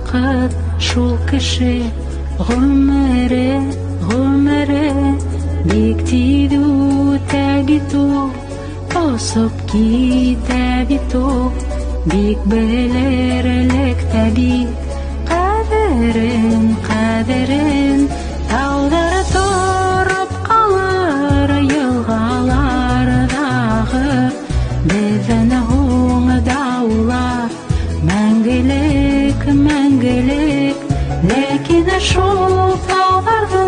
вакыт шул кеше гомере бик тиз үтә бит ул, тосып китә бит ул, бик белерлек тәбит кадерен таудар торып калыр елгалардагы бездән уңда улар мәңгелек, ләкин шул таугарды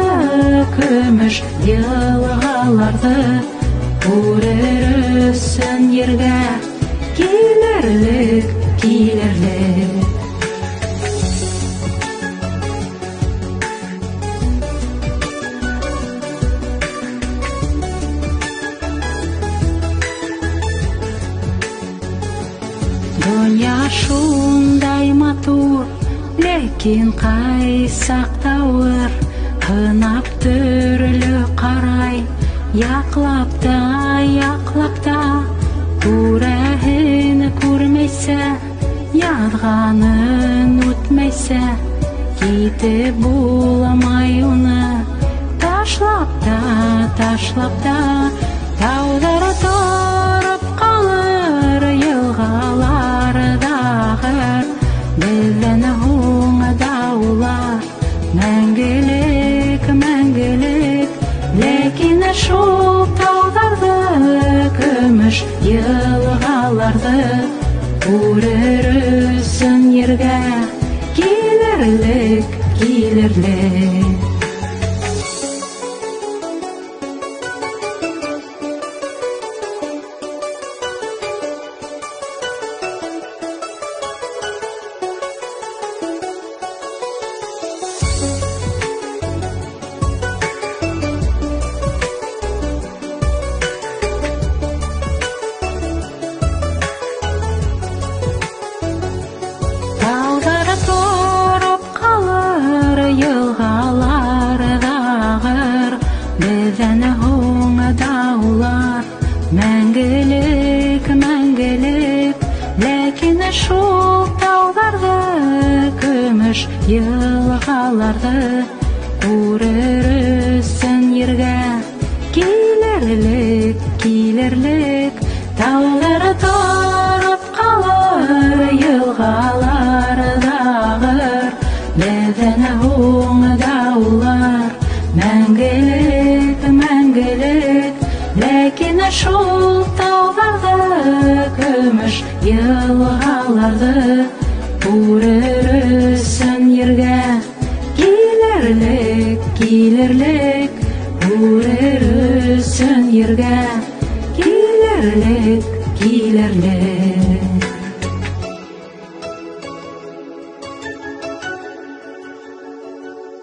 көмеш елгаларды күрерсең ергә килерлек. Дөнья шундай матур, ләкин кайсакта авыр, кынап төрле карай, яклап та, күрәһен күрмәйсә, язганын үтмәйсә, китеп буламай уны, ташлап та, таудар торып калыр елгалардагы бездән уңда улар мәңгелек, ләкин шул таугарды көмеш елгаларды күрерсең ергә килерлек. Бездән уңда улар мәңгелек, ләкин шул таугарды көмеш елгаларды күрерсең ергә килерлек. Таудар торып калыр елгалардагы бездән уңда улар мәңгелек, ләкин шул таугарды көмеш елгаларды күрерсең ергә килерлек. Күрерсең ергә килерлек.